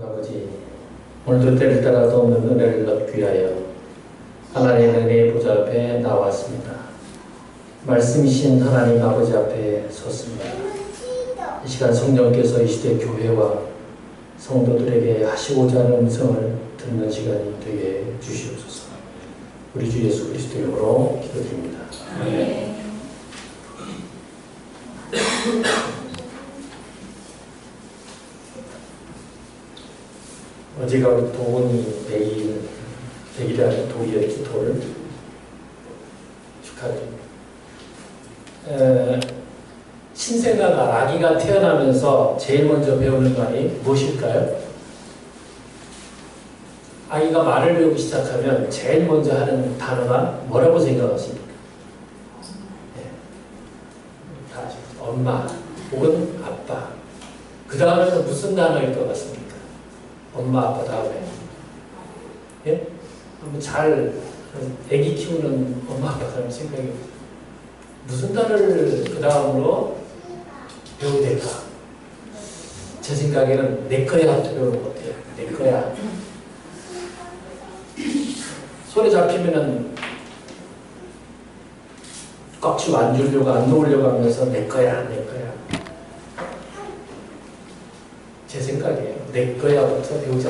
아버지, 오늘도 때를 따라 돕는 은혜를 얻기 위하여 하나님의 은혜의 보좌 앞에 나왔습니다. 말씀이신 하나님 아버지 앞에 섰습니다. 이 시간 성령께서 이 시대 교회와 성도들에게 하시고자 하는 음성을 듣는 시간이 되게 주시옵소서. 우리 주 예수 그리스도 이름으로 기도드립니다. 아멘. 어제가 도원이 100일이라는 도의의 기도를 축하드립니다. 신생아가 아기가 태어나면서 제일 먼저 배우는 말이 무엇일까요? 아기가 말을 배우기 시작하면 제일 먼저 하는 단어가 뭐라고 생각하십니까? 다 아시죠? 엄마 혹은 아빠. 그 다음에는 무슨 단어일 것 같습니까? 엄마, 아빠 다음에. 예? 한번 잘, 애기 키우는 엄마, 아빠 사람 생각이 무슨 단어를 그 다음으로 배우게 될까? 제 생각에는 내 거야 배우는 것 같아요. 내 거야. 손에 잡히면은 꽉 쥐고 안 주려고 안 놓으려고 하면서 내 거야, 내 거야. 제 생각이에요. 내 거야부터 배우자.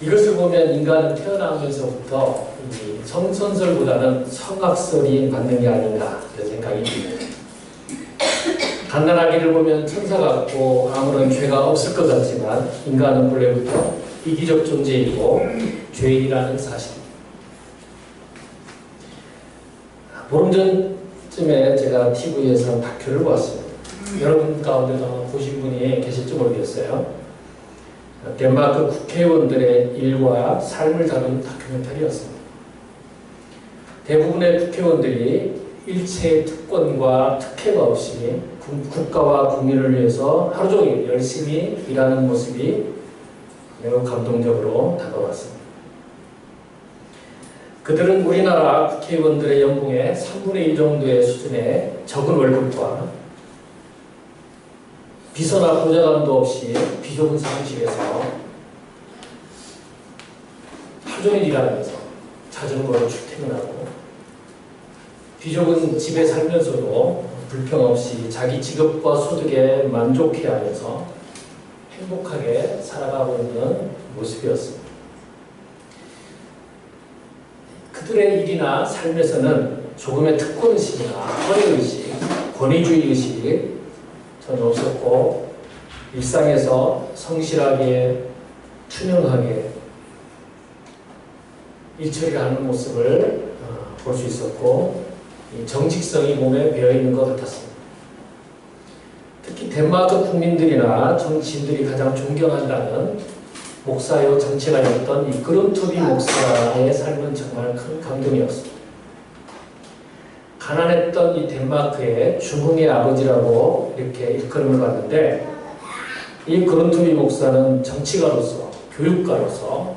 이것을 보면 인간은 태어나면서부터 성선설보다는 성악설이 맞는 게 아닌가 그런 생각이 듭니다. 갓난아기를 보면 천사 같고 아무런 죄가 없을 것 같지만 인간은 본래부터 이기적 존재이고 죄인이라는 사실입니다. 보름 전쯤에 제가 TV에서 한 다큐를 보았습니다. 여러분 가운데도 보신 분이 계실지 모르겠어요. 덴마크 국회의원들의 일과 삶을 다룬 다큐멘터리였습니다. 대부분의 국회의원들이 일체의 특권과 특혜가 없이 국가와 국민을 위해서 하루 종일 열심히 일하는 모습이 매우 감동적으로 다가왔습니다. 그들은 우리나라 국회의원들의 연봉의 3분의 1 정도의 수준의 적은 월급과 비서나 보좌관도 없이 비좁은 사무실에서 하루 종일 일하면서 자전거로 출퇴근하고 비좁은 집에 살면서도 불평 없이 자기 직업과 소득에 만족해하면서 행복하게 살아가고 있는 모습이었습니다. 그들의 일이나 삶에서는 조금의 특권의식이나 허례의식, 권위주의의식이 전혀 없었고 일상에서 성실하게 투명하게 일처리를 하는 모습을 볼 수 있었고 정직성이 몸에 배어있는 것 같았습니다. 특히 덴마크 국민들이나 정치인들이 가장 존경한다는 목사요 정치가였던 이 그룬투비 목사의 삶은 정말 큰 감동이었습니다. 가난했던 이 덴마크의 중흥의 아버지라고 이렇게 일컬음을 받는데 이 그룬투비 목사는 정치가로서 교육가로서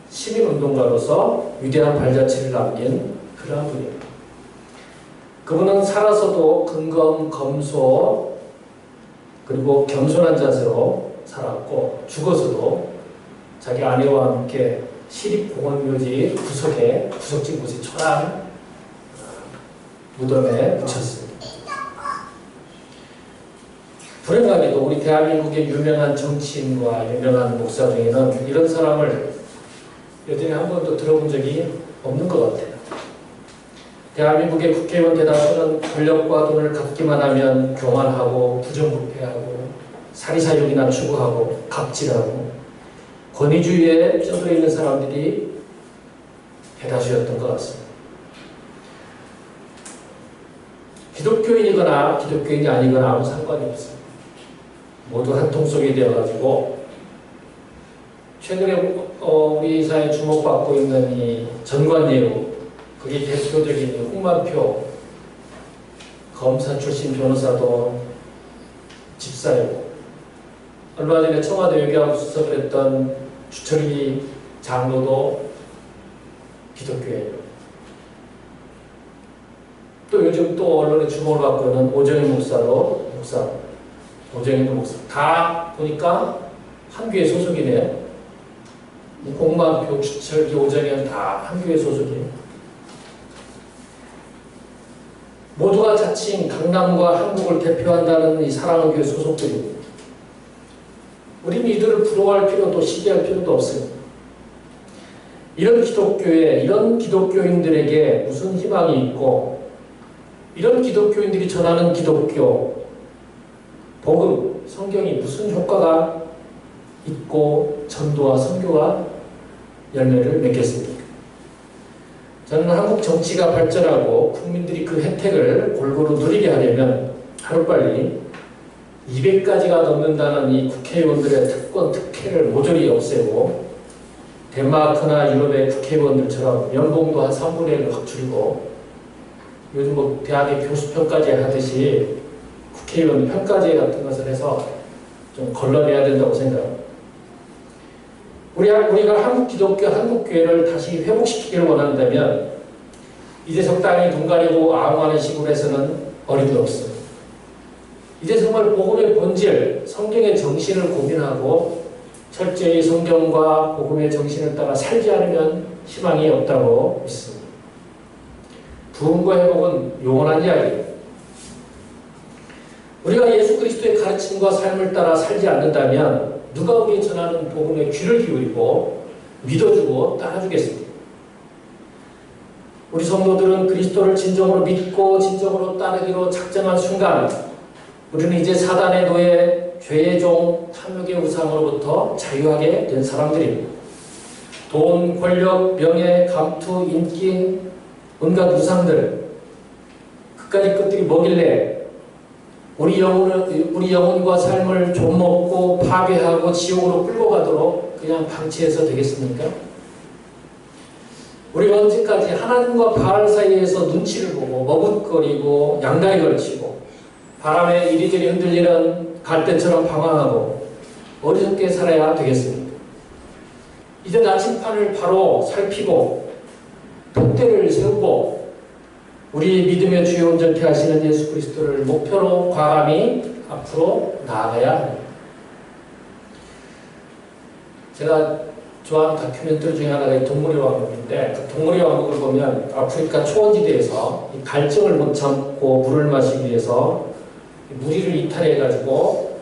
시민운동가로서 위대한 발자취를 남긴 그러한 분입니다. 그분은 살아서도 근검, 검소 그리고 겸손한 자세로 살았고 죽어서도 자기 아내와 함께 시립공원묘지 구석에 구석진 곳에 초라한 무덤에 묻혔습니다. 불행하게도 우리 대한민국의 유명한 정치인과 유명한 목사 중에는 이런 사람을 여전히 한 번도 들어본 적이 없는 것 같아요. 대한민국의 국회의원 대다수는 권력과 돈을 갖기만 하면 교만하고 부정부패하고 사리사욕이나 추구하고 갑질하고 권위주의에 쩌들어 있는 사람들이 대다수였던 것 같습니다. 기독교인이거나 기독교인이 아니거나 아무 상관이 없습니다. 모두 한 통 속이 되어가지고 최근에 우리 사회에 주목받고 있는 이 전관예우 그게 대표적인 홍만표 검사 출신 변호사도 집사이고 얼마 전에 청와대 외교하고 수석을 했던 주철기 장로도 기독교인이고 또 요즘 또 언론에 주목을 받고 있는 오정희 목사도 목사. 오정현 목사 다 보니까 한 교회 소속이네. 공만표, 주철기, 오정현 다 한 교회 소속이에요. 모두가 자칭 강남과 한국을 대표한다는 이 사랑의 교회 소속들입니다. 우리는 이들을 부러워할 필요도 시기할 필요도 없어요. 이런 기독교에, 이런 기독교인들에게 무슨 희망이 있고, 이런 기독교인들이 전하는 기독교, 복음, 성경이 무슨 효과가 있고 전도와 선교가 열매를 맺겠습니까? 저는 한국 정치가 발전하고 국민들이 그 혜택을 골고루 누리게 하려면 하루빨리 200가지가 넘는다는 이 국회의원들의 특권, 특혜를 모조리 없애고 덴마크나 유럽의 국회의원들처럼 연봉도 한 3분의 1을 확 줄이고 요즘 뭐 대학의 교수평가제 하듯이 국회의원 평가제 같은 것을 해서 좀 걸러내야 된다고 생각합니다. 우리가 한국 기독교, 한국 교회를 다시 회복시키기를 원한다면 이제 적당히 눈 가리고 아웅하는 식으로 해서는 어림도 없습니다. 이제 정말 복음의 본질, 성경의 정신을 고민하고 철저히 성경과 복음의 정신을 따라 살지 않으면 희망이 없다고 믿습니다. 부흥과 회복은 영원한 이야기입니다. 우리가 예수 그리스도의 가르침과 삶을 따라 살지 않는다면 누가 우리에 전하는 복음에 귀를 기울이고 믿어주고 따라주겠습니다. 우리 성도들은 그리스도를 진정으로 믿고 진정으로 따르기로 작정한 순간 우리는 이제 사단의 노예, 죄의 종, 탐욕의 우상으로부터 자유하게 된 사람들입니다. 돈, 권력, 명예, 감투, 인기, 온갖 우상들 그까지 것들이 뭐길래 우리 영혼과 삶을 좀먹고 파괴하고 지옥으로 끌고 가도록 그냥 방치해서 되겠습니까? 우리가 언제까지 하나님과 바알 사이에서 눈치를 보고 머뭇거리고 양다리 걸치고 바람에 이리저리 흔들리는 갈대처럼 방황하고 어리석게 살아야 되겠습니까? 이제 나침판을 바로 살피고 돛대를 세우고 우리 믿음의 주요 온전케 하시는 예수 그리스도를 목표로 과감히 앞으로 나아가야 합니다. 제가 좋아하는 다큐멘터리 중에 하나가 동물의 왕국인데 그 동물의 왕국을 보면 아프리카 초원지대에서 갈증을 못 참고 물을 마시기 위해서 무리를 이탈해가지고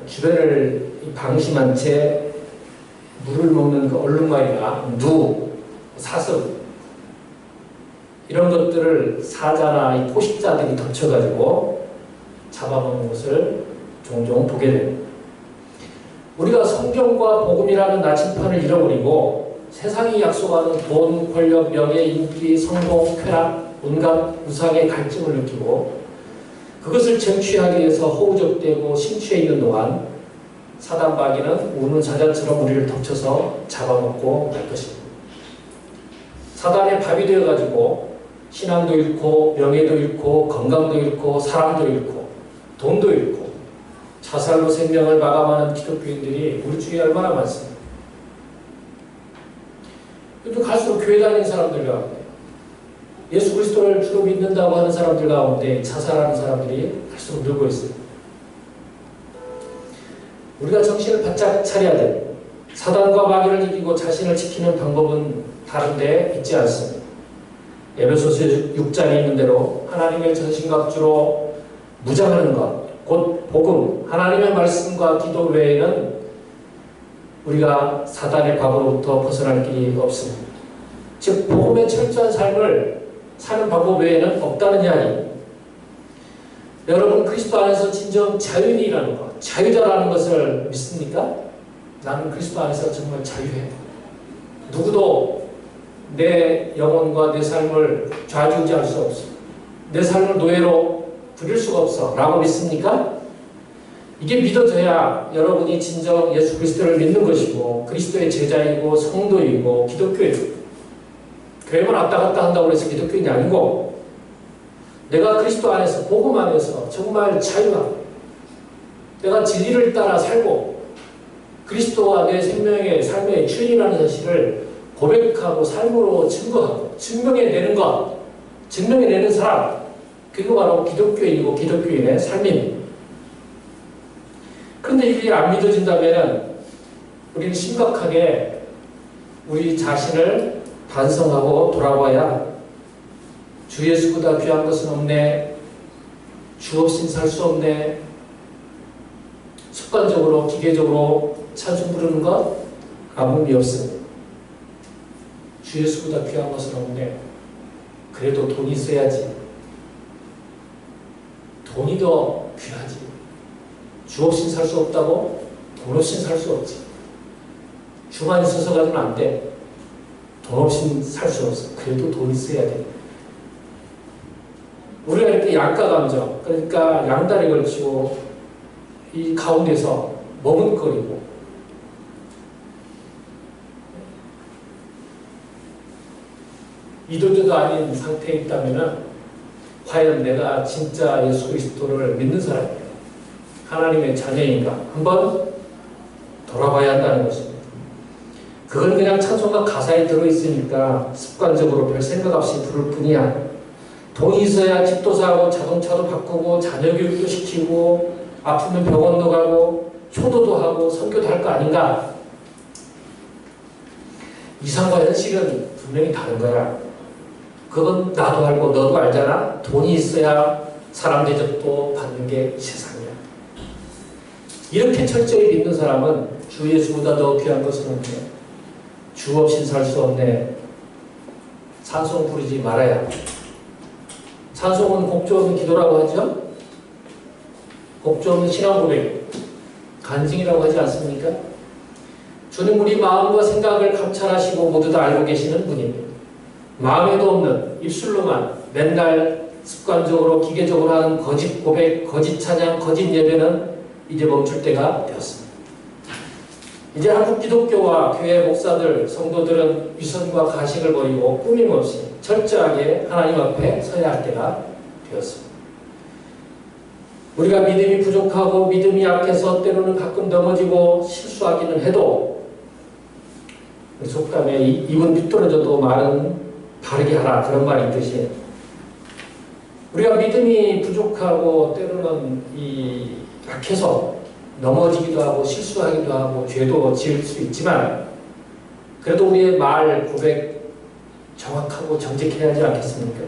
주변을 방심한 채 물을 먹는 그 얼룩말이나 누, 사슴 이런 것들을 사자나 이 포식자들이 덮쳐가지고 잡아먹는 것을 종종 보게 됩니다. 우리가 성경과 복음이라는 나침판을 잃어버리고 세상이 약속하는 돈, 권력, 명예, 인기, 성공, 쾌락, 온갖 우상의 갈증을 느끼고 그것을 쟁취하기 위해서 허우적대고 심취해 있는 동안 사단마귀는 우는 사자처럼 우리를 덮쳐서 잡아먹고 말 것입니다. 사단의 밥이 되어가지고 신앙도 잃고 명예도 잃고 건강도 잃고 사람도 잃고 돈도 잃고 자살로 생명을 마감하는 기독교인들이 우리 주위에 얼마나 많습니다. 또 갈수록 교회 다니는 사람들 가운데 예수 그리스도를 주로 믿는다고 하는 사람들 가운데 자살하는 사람들이 갈수록 늘고 있습니다. 우리가 정신을 바짝 차려야 됩니다. 사단과 마귀를 이기고 자신을 지키는 방법은 다른데 있지 않습니다. 에베소서 6장에 있는 대로 하나님의 전신갑주로 무장하는 것, 곧 복음, 하나님의 말씀과 기도 외에는 우리가 사단의 과거로부터 벗어날 길이 없습니다. 즉 복음의 철저한 삶을 사는 방법 외에는 없다는 이야기입니다. 여러분 그리스도 안에서 진정 자유인이라는 것, 자유자라는 것을 믿습니까? 나는 그리스도 안에서 정말 자유해. 누구도 내 영혼과 내 삶을 좌지우지할 수 없어. 내 삶을 노예로 부릴 수가 없어. 라고 믿습니까? 이게 믿어져야 여러분이 진정 예수 그리스도를 믿는 것이고 그리스도의 제자이고 성도이고 기독교이고 교회만 왔다 갔다 한다고 해서 기독교인이 아니고 내가 그리스도 안에서 복음 안에서 정말 자유하고 내가 진리를 따라 살고 그리스도와 내 생명의 삶의 주인이라는 사실을 고백하고 삶으로 증거하고 증명해내는 것, 증명해내는 사람 그게 바로 기독교인이고 기독교인의 삶입니다. 그런데 이게 안 믿어진다면 우리는 심각하게 우리 자신을 반성하고 돌아봐야 주 예수보다 귀한 것은 없네, 주 없인 살 수 없네, 습관적으로 기계적으로 찬송 부르는 것 아무 의미 없습니다. 주 예수보다 귀한 것은 없네. 그래도 돈이 있어야지. 돈이 더 귀하지. 주 없인 살 수 없다고? 돈 없인 살 수 없지. 주만 있어서 가지고는 안 돼. 돈 없인 살 수 없어. 그래도 돈 있어야 돼. 우리가 이렇게 양가 감정, 그러니까 양다리 걸치고 이 가운데서 머뭇거리고 이도저도 아닌 상태에 있다면 과연 내가 진짜 예수 그리스도를 믿는 사람이야, 하나님의 자녀인가 한번 돌아봐야 한다는 것입니다. 그건 그냥 찬송가 가사에 들어있으니까 습관적으로 별 생각 없이 부를 뿐이야. 돈이 있어야 집도 사고 자동차도 바꾸고 자녀 교육도 시키고 아프면 병원도 가고 효도도 하고 선교도 할 거 아닌가? 이상과 현실은 분명히 다른 거야. 그건 나도 알고 너도 알잖아. 돈이 있어야 사람 대접도 받는 게 이 세상이야. 이렇게 철저히 믿는 사람은 주 예수보다 더 귀한 것은 없네, 주 없인 살 수 없네, 찬송 부르지 말아야. 찬송은 곡조 없는 기도라고 하죠. 곡조 없는 신앙 고백, 간증이라고 하지 않습니까? 주님 우리 마음과 생각을 감찰하시고 모두 다 알고 계시는 분입니다. 마음에도 없는 입술로만 맨날 습관적으로 기계적으로 하는 거짓 고백, 거짓 찬양, 거짓 예배는 이제 멈출 때가 되었습니다. 이제 한국 기독교와 교회 목사들, 성도들은 위선과 가식을 버리고 꾸밈없이 철저하게 하나님 앞에 서야 할 때가 되었습니다. 우리가 믿음이 부족하고 믿음이 약해서 때로는 가끔 넘어지고 실수하기는 해도 속담에 입은 비뚤어져도 말은 바르게 하라, 그런 말이 있듯이 우리가 믿음이 부족하고 때로는 약해서 넘어지기도 하고 실수하기도 하고 죄도 지을 수 있지만 그래도 우리의 말, 고백 정확하고 정직해야 하지 않겠습니까?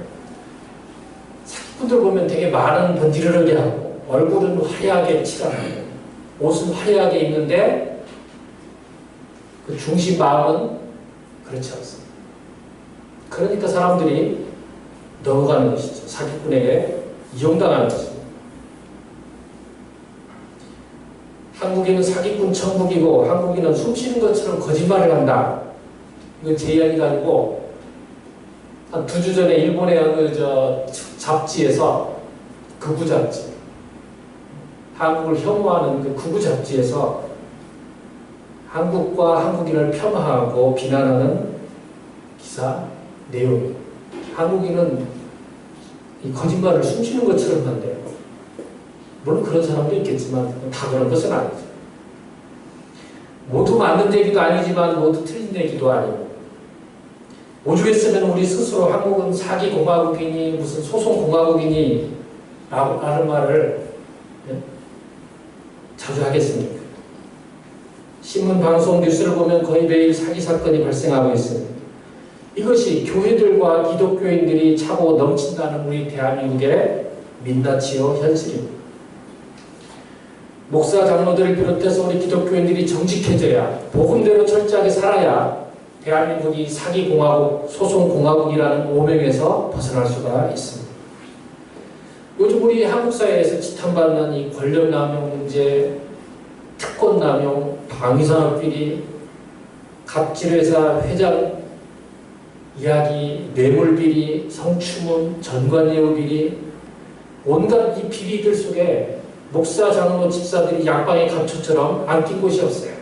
사기꾼들 보면 되게 말은 번지르르게 하고 얼굴은 화려하게 칠하고 옷은 화려하게 입는데 그 중심 마음은 그렇지 않습니다. 그러니까 사람들이 넘어가는 것이죠. 사기꾼에게 이용당하는 것입니다. 한국인은 사기꾼 천국이고 한국인은 숨쉬는 것처럼 거짓말을 한다. 이건 제 이야기가 아니고 한 2주 전에 일본의 어느 잡지에서 극우 잡지, 한국을 혐오하는 그 극우 잡지에서 한국과 한국인을 폄하하고 비난하는 기사 내용이, 한국인은 이 거짓말을 숨쉬는 것처럼 한대요. 물론 그런 사람도 있겠지만 다 그런 것은 아니죠. 모두 맞는 얘기도 아니지만 모두 틀린 얘기도 아니고, 오죽했으면 우리 스스로 한국은 사기공화국이니 무슨 소송공화국이니 라는 말을 자주 하겠습니까? 신문, 방송, 뉴스를 보면 거의 매일 사기 사건이 발생하고 있습니다. 이것이 교회들과 기독교인들이 차고 넘친다는 우리 대한민국의 민낯이요 현실입니다. 목사, 장로들을 비롯해서 우리 기독교인들이 정직해져야, 복음대로 철저하게 살아야 대한민국이 사기공화국, 소송공화국이라는 오명에서 벗어날 수가 있습니다. 요즘 우리 한국 사회에서 지탄받는 이 권력남용 문제, 특권남용, 방위산업비리, 갑질회사 회장 이야기, 뇌물비리, 성추문, 전관예우비리, 온갖 이 비리들 속에 목사, 장로, 집사들이 양방의 감초처럼 안 낀 곳이 없어요.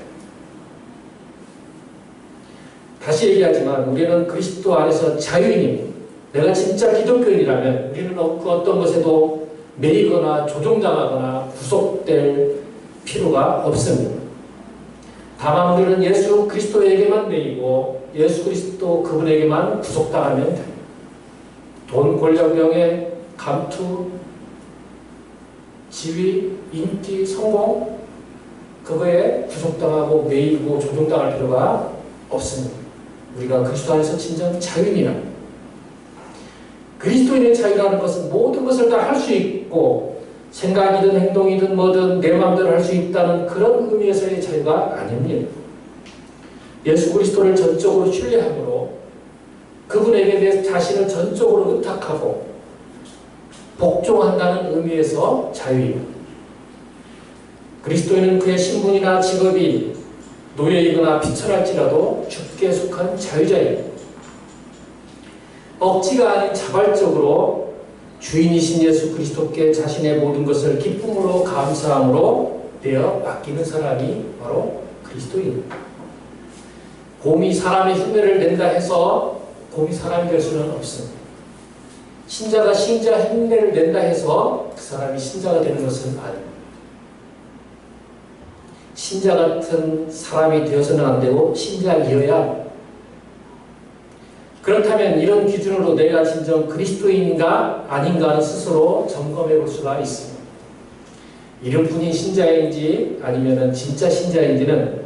다시 얘기하지만 우리는 그리스도 안에서 자유인입니다. 내가 진짜 기독교인이라면 우리는 그 어떤 것에도 매이거나 조종당하거나 구속될 필요가 없습니다. 다만 우리는 예수 그리스도에게만 매이고 예수 그리스도 그분에게만 구속당하면 됩니다. 돈, 권력, 명예, 감투, 지위, 인기, 성공, 그거에 구속당하고 매이고 조종당할 필요가 없습니다. 우리가 그리스도 안에서 진정 자유인이라. 그리스도인의 자유라는 것은 모든 것을 다 할 수 있고 생각이든 행동이든 뭐든 내 마음대로 할 수 있다는 그런 의미에서의 자유가 아닙니다. 예수 그리스도를 전적으로 신뢰함으로 그분에게 내 자신을 전적으로 의탁하고 복종한다는 의미에서 자유입니다. 그리스도인은 그의 신분이나 직업이 노예이거나 비천할지라도 주께 속한 자유자입니다. 억지가 아닌 자발적으로 주인이신 예수 그리스도께 자신의 모든 것을 기쁨으로 감사함으로 내어 맡기는 사람이 바로 그리스도입니다. 곰이 사람의 흉내를 낸다 해서 곰이 사람이 될 수는 없습니다. 신자가 신자 흉내를 낸다 해서 그 사람이 신자가 되는 것은 아닙니다. 신자 같은 사람이 되어서는 안 되고 신자이어야 합니다. 그렇다면 이런 기준으로 내가 진정 그리스도인인가 아닌가는 스스로 점검해 볼 수가 있습니다. 이름뿐인 신자인지 아니면 진짜 신자인지는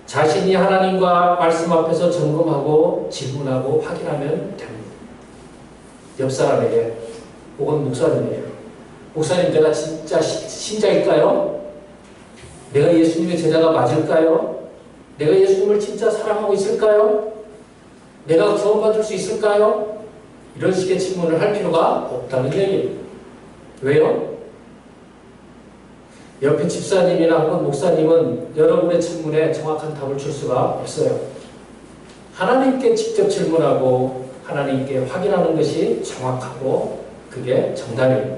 자신이 하나님과 말씀 앞에서 점검하고 질문하고 확인하면 됩니다. 옆 사람에게 혹은 목사님에게 목사님 내가 진짜 신자일까요? 내가 예수님의 제자가 맞을까요? 내가 예수님을 진짜 사랑하고 있을까요? 내가 구원받을 수 있을까요? 이런 식의 질문을 할 필요가 없다는 얘기입니다. 왜요? 옆에 집사님이나 혹은 목사님은 여러분의 질문에 정확한 답을 줄 수가 없어요. 하나님께 직접 질문하고 하나님께 확인하는 것이 정확하고 그게 정답입니다.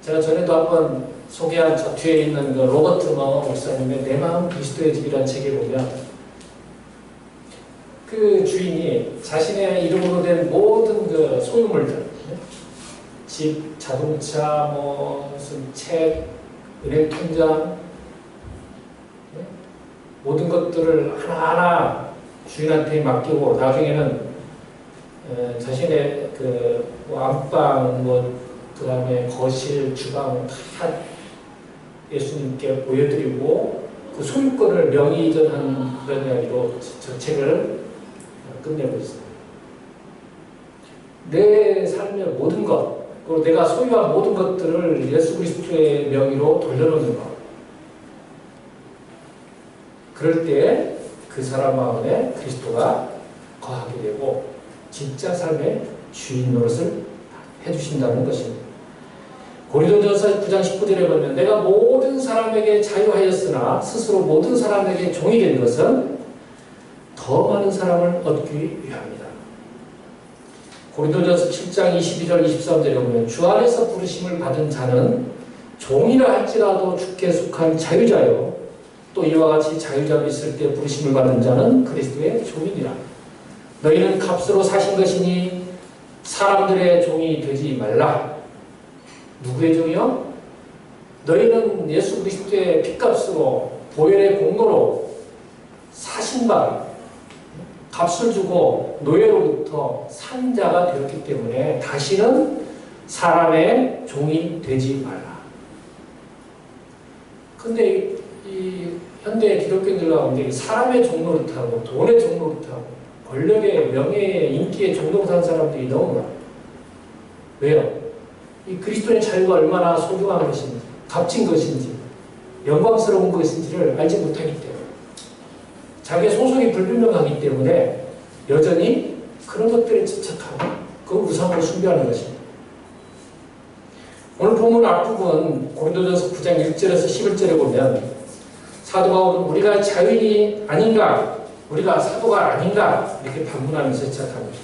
제가 전에도 한번 소개한 저 뒤에 있는 그 로버트 머 목사님의 내 마음 그리스도의 집이라는 책에 보면 그 주인이 자신의 이름으로 된 모든 그 소유물들, 집, 자동차, 무슨 책, 은행 통장, 모든 것들을 하나하나 주인한테 맡기고 나중에는 자신의 그 안방, 그 다음에 거실, 주방 다 예수님께 보여드리고 그 소유권을 명의전한 그런 이야기로 저 책을 끝내고 있습니다. 내 삶의 모든 것, 그리고 내가 소유한 모든 것들을 예수 그리스도의 명의로 돌려놓는 것. 그럴 때 그 사람 마음에 그리스도가 거하게 되고 진짜 삶의 주인 노릇을 해주신다는 것입니다. 고린도전서 9장 19절에 보면 내가 모든 사람에게 자유하였으나 스스로 모든 사람에게 종이 된 것은 더 많은 사람을 얻기 위함이다. 고린도전서 7장 22절 23절에 보면 주 안에서 부르심을 받은 자는 종이라 할지라도 주께 속한 자유자요 또 이와 같이 자유자로 있을 때 부르심을 받은 자는 그리스도의 종이니라. 너희는 값으로 사신 것이니 사람들의 종이 되지 말라. 누구의 종이요? 너희는 예수 그리스도의 핏값으로 보혈의 공로로 사신 바 값을 주고 노예로부터 산 자가 되었기 때문에 다시는 사람의 종이 되지 말라. 근데 이 현대 기독교인들 가운데 사람의 종노릇하고 돈의 종노릇하고 권력의 명예의 인기의 종노릇 하는 사람들이 너무 많아요. 왜요? 이 그리스도의 자유가 얼마나 소중한 것인지 값진 것인지 영광스러운 것인지를 알지 못하기 때문에 자기의 소속이 불분명하기 때문에 여전히 그런 것들에 집착하고 그 우상을 숭배하는 것입니다. 오늘 본문 앞부분 고린도전서 9장 1절에서 11절에 보면 사도 바울은 우리가 자유인이 아닌가 우리가 사도가 아닌가 이렇게 반문하면서 시작합니다.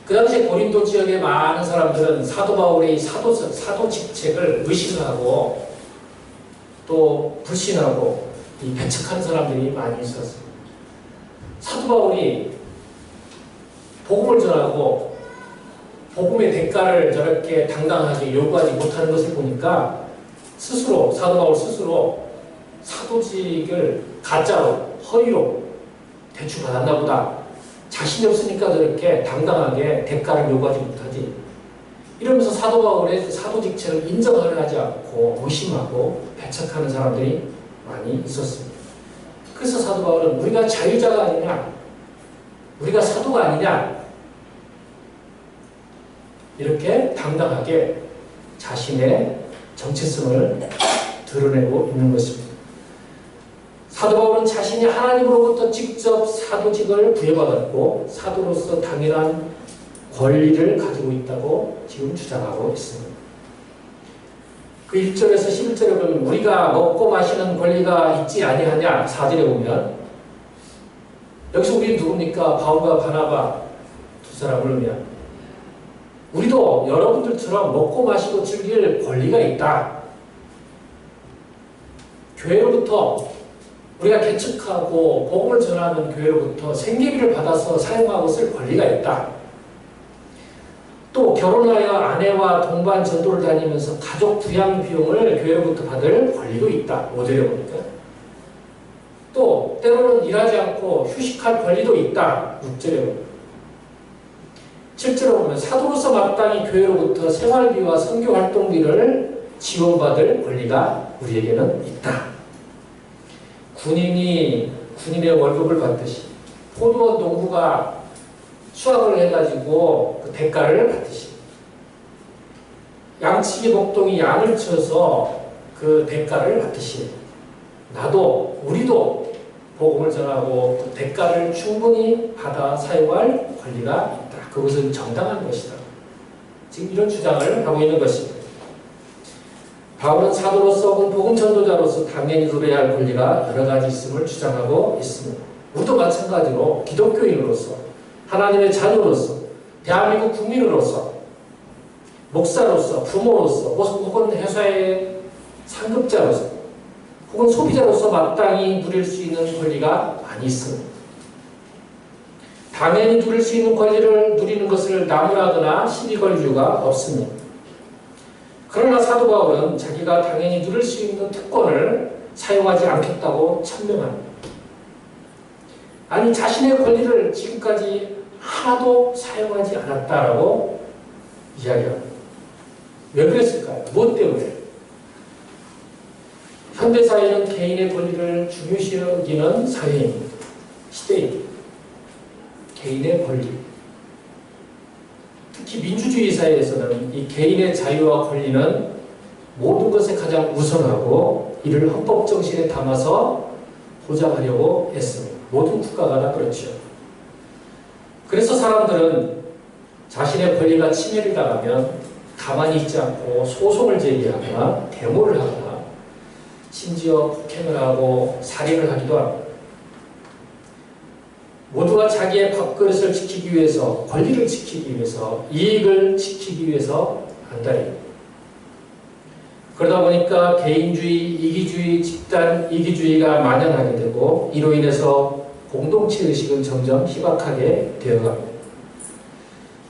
그 당시에 고린도 지역의 많은 사람들은 사도 바울의 사도 직책을 의식을 하고 또 불신하고 이 배척하는 사람들이 많이 있었습니다. 사도 바울이 복음을 전하고 복음의 대가를 저렇게 당당하게 요구하지 못하는 것을 보니까 스스로 사도 바울 스스로 사도직을 가짜로 허위로 대출받았나 보다. 자신이 없으니까 저렇게 당당하게 대가를 요구하지 못하지. 이러면서 사도 바울의 그 사도 직책을 인정을 하지 않고 무심하고 배척하는 사람들이 많이 있었습니다. 그래서 사도 바울은 우리가 자유자가 아니냐, 우리가 사도가 아니냐, 이렇게 당당하게 자신의 정체성을 드러내고 있는 것입니다. 사도 바울은 자신이 하나님으로부터 직접 사도직을 부여받았고 사도로서 당연한 권리를 가지고 있다고 지금 주장하고 있습니다. 그 1절에서 11절에 보면 우리가 먹고 마시는 권리가 있지 아니하냐 4절에 보면 여기서 우리 누굽니까? 바울과 바나바 두 사람을 의미합니다. 우리도 여러분들처럼 먹고 마시고 즐길 권리가 있다. 교회로부터 우리가 개척하고 복음을 전하는 교회로부터 생계비를 받아서 사용하고 쓸 권리가 있다. 또 결혼하여 아내와 동반 전도를 다니면서 가족 부양 비용을 교회로부터 받을 권리도 있다. 5절에 보니까. 또 때로는 일하지 않고 휴식할 권리도 있다. 6절에 보니까. 7절에 보면 사도로서 마땅히 교회로부터 생활비와 선교활동비를 지원받을 권리가 우리에게는 있다. 군인이 군인의 월급을 받듯이 포도원 농부가 수확을 해가지고 그 대가를 받듯이 양치기 목동이 양을 쳐서 그 대가를 받듯이 나도 우리도 복음을 전하고 그 대가를 충분히 받아 사용할 권리가 있다. 그것은 정당한 것이다. 지금 이런 주장을 하고 있는 것입니다. 바울은 사도로서 혹은 복음 전도자로서 당연히 누려야 할 권리가 여러 가지 있음을 주장하고 있습니다. 우리도 마찬가지로 기독교인으로서 하나님의 자녀로서 대한민국 국민으로서 목사로서 부모로서 혹은 회사의 상급자로서 혹은 소비자로서 마땅히 누릴 수 있는 권리가 많이 있습니다. 당연히 누릴 수 있는 권리를 누리는 것을 나무라거나 시비 걸 이유가 없습니다. 그러나 사도 바울은 자기가 당연히 누릴 수 있는 특권을 사용하지 않겠다고 천명합니다. 아니 자신의 권리를 지금까지 하나도 사용하지 않았다라고 이야기합니다. 왜 그랬을까요? 무엇 때문에? 현대사회는 개인의 권리를 중요시 여기는 사회입니다. 시대입니다. 개인의 권리. 특히 민주주의 사회에서는 이 개인의 자유와 권리는 모든 것에 가장 우선하고 이를 헌법 정신에 담아서 보장하려고 했습니다. 모든 국가가 다 그렇죠. 그래서 사람들은 자신의 권리가 침해를 당하면 가만히 있지 않고 소송을 제기하거나 데모를 하거나 심지어 폭행을 하고 살인을 하기도 합니다. 모두가 자기의 밥그릇을 지키기 위해서, 권리를 지키기 위해서, 이익을 지키기 위해서 한다니. 그러다 보니까 개인주의, 이기주의, 집단 이기주의가 만연하게 되고 이로 인해서 공동체 의식은 점점 희박하게 되어갑니다.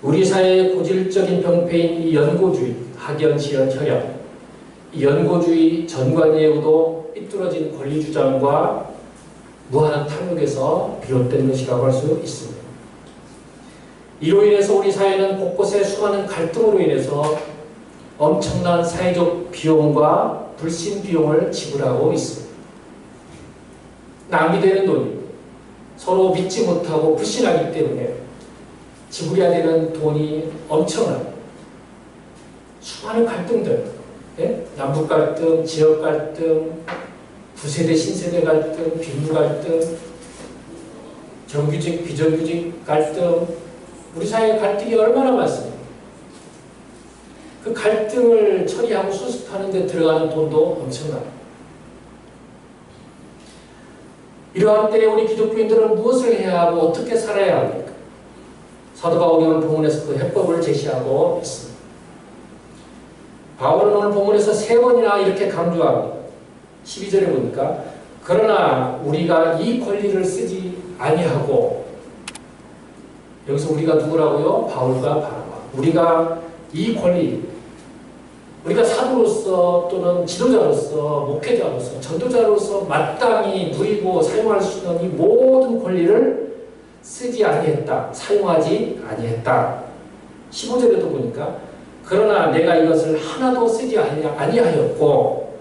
우리 사회의 고질적인 병폐인 이 연고주의, 학연, 지연, 혈연, 이 연고주의 전관예에 의도 삐뚤어진 권리주장과 무한한 탐욕에서 비롯된 것이라고 할 수 있습니다. 이로 인해서 우리 사회는 곳곳에 수많은 갈등으로 인해서 엄청난 사회적 비용과 불신 비용을 지불하고 있습니다. 낭비되는 돈이 서로 믿지 못하고 불신하기 때문에 지불해야 되는 돈이 엄청난 수많은 갈등들, 예? 남북 갈등, 지역 갈등, 부세대, 신세대 갈등, 빈부 갈등, 정규직, 비정규직 갈등, 우리 사회의 갈등이 얼마나 많습니까? 그 갈등을 처리하고 수습하는 데 들어가는 돈도 엄청납니다. 이러한 때에 우리 기독교인들은 무엇을 해야 하고 어떻게 살아야 합니까? 사도 바울이 오늘 본문에서 그 해법을 제시하고 있습니다. 바울은 오늘 본문에서 3번이나 이렇게 강조합니다. 12절에 보니까 그러나 우리가 이 권리를 쓰지 아니하고, 여기서 우리가 누구라고요? 바울과 바나바. 우리가 이 권리, 우리가 사도로서 또는 지도자로서 목회자로서 전도자로서 마땅히 누리고 사용할 수 있는 이 모든 권리를 쓰지 아니했다. 사용하지 아니했다. 15절에도 보니까 그러나 내가 이것을 하나도 쓰지 아니하였고,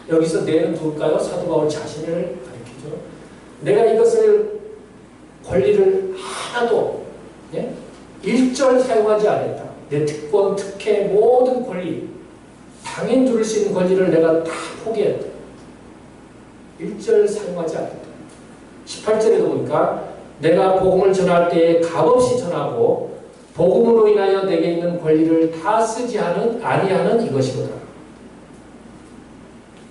여기서 내는 누굴까요? 사도 바울 자신을 가리키죠. 내가 이것을 권리를 하나도 일절 사용하지 않았다. 내 특권, 특혜, 모든 권리, 당연 누릴 수 있는 권리를 내가 다 포기했다. 일절 사용하지 않았다. 18절에도 보니까 내가 복음을 전할 때에 값없이 전하고 복음으로 인하여 내게 있는 권리를 다 쓰지 아니하는 이것이거든.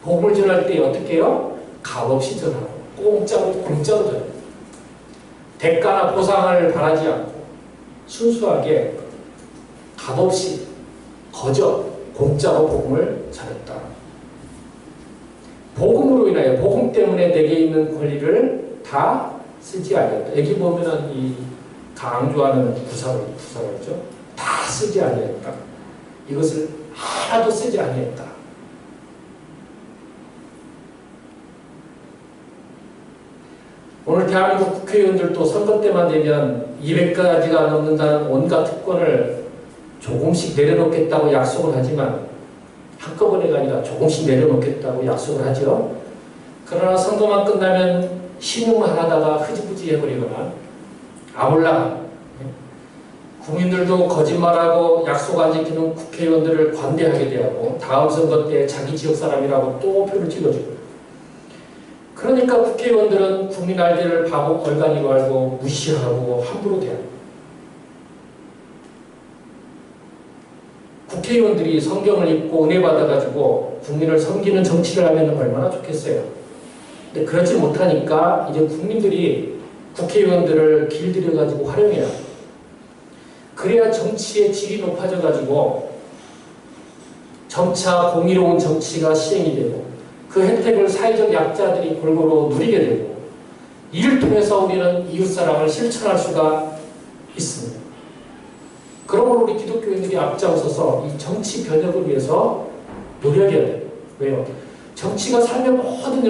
복음을 전할 때 어떻게 해요? 값없이 전하고 공짜로 전해요. 대가나 보상을 바라지 않고 순수하게 값없이 거저 공짜로 복음을 전했다. 복음으로 인하여 복음 때문에 내게 있는 권리를 다 쓰지 아니했다. 여기 보면은 이 강조하는 부사가 있죠. 다 쓰지 아니했다. 이것을 하나도 쓰지 아니했다. 오늘 대한민국 국회의원들도 선거 때만 되면 200가지가 넘는다는 온갖 특권을 조금씩 내려놓겠다고 약속을 하지만 한꺼번에가 아니라 조금씩 내려놓겠다고 약속을 하죠. 그러나 선거만 끝나면 신용만 하다가 흐지부지 해버리거나 아울라 국민들도 거짓말하고 약속 안 지키는 국회의원들을 관대하게 대하고 다음 선거 때 자기 지역 사람이라고 또 표를 찍어주고, 그러니까 국회의원들은 국민 알기를 바보 걸간이로 알고 무시하고 함부로 대하고, 국회의원들이 성경을 읽고 은혜 받아가지고 국민을 섬기는 정치를 하면 얼마나 좋겠어요. 근데 그렇지 못하니까 이제 국민들이 국회의원들을 길들여가지고 활용해야 해요. 그래야 정치의 질이 높아져가지고 점차 공의로운 정치가 시행이 되고 그 혜택을 사회적 약자들이 골고루 누리게 되고, 이를 통해서 우리는 이웃사랑을 실천할 수가 있습니다. 그러므로 우리 기독교인들이 앞장서서 이 정치 변혁을 위해서 노력해야 돼요. 왜요? 정치가 삶의 모든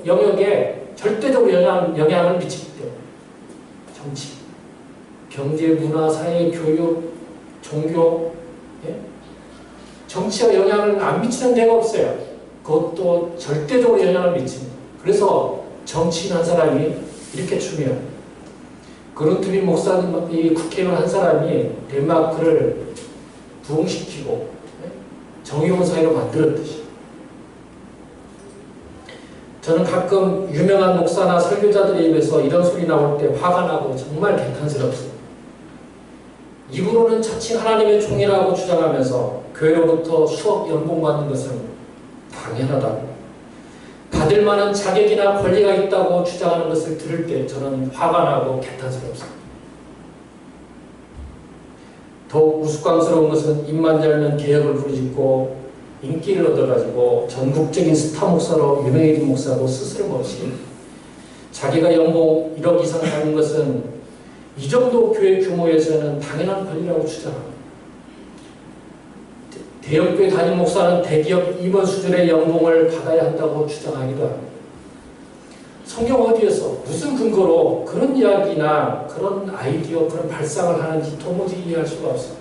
영역에 절대적으로 영향을 미치기 때문에. 정치, 경제, 문화, 사회, 교육, 종교, 정치가 영향을 안 미치는 데가 없어요. 그것도 절대적으로 영향을 미칩니다. 그래서 정치인 한 사람이 이렇게 중요해요. 그룬트빈 목사님, 이 국회의원 한 사람이 덴마크를 부흥시키고 정의로운 사회로 만들었듯이, 저는 가끔 유명한 목사나 설교자들의 입에서 이런 소리 나올 때 화가 나고 정말 개탄스럽습니다. 입으로는 자칭 하나님의 종이라고 주장하면서 교회로부터 수억 연봉 받는 것은 당연하다고, 받을 만한 자격이나 권리가 있다고 주장하는 것을 들을 때 저는 화가 나고 개탄스럽습니다. 더욱 우스꽝스러운 것은 입만 열면 개혁을 부르짖고 인기를 얻어가지고 전국적인 스타 목사로 유명해진 목사도 스스럼 없이 자기가 연봉 1억 이상 받는 것은 이 정도 교회 규모에서는 당연한 권리라고 주장합니다. 대형교회 담임 목사는 대기업 임원 수준의 연봉을 받아야 한다고 주장하기도 합니다. 성경 어디에서 무슨 근거로 그런 이야기나 그런 아이디어, 그런 발상을 하는지 도무지 이해할 수가 없어요.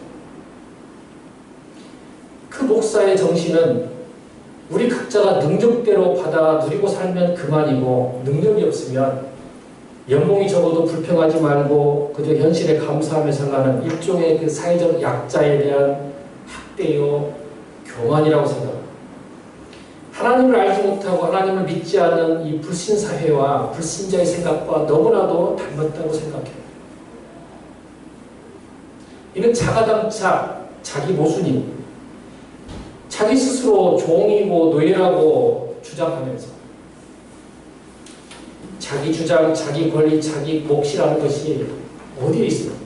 그 목사의 정신은 우리 각자가 능력대로 받아 누리고 살면 그만이고, 능력이 없으면 연봉이 적어도 불평하지 말고 그저 현실에 감사하며 살라는 일종의 그 사회적 약자에 대한 학대요, 교만이라고 생각합니다. 하나님을 알지 못하고 하나님을 믿지 않는 이 불신사회와 불신자의 생각과 너무나도 닮았다고 생각해요. 이는 자가당착, 자기 모순임, 자기 스스로 종이고 노예라고 주장하면서 자기 주장, 자기 권리, 자기 몫이라는 것이 어디에 있습니까?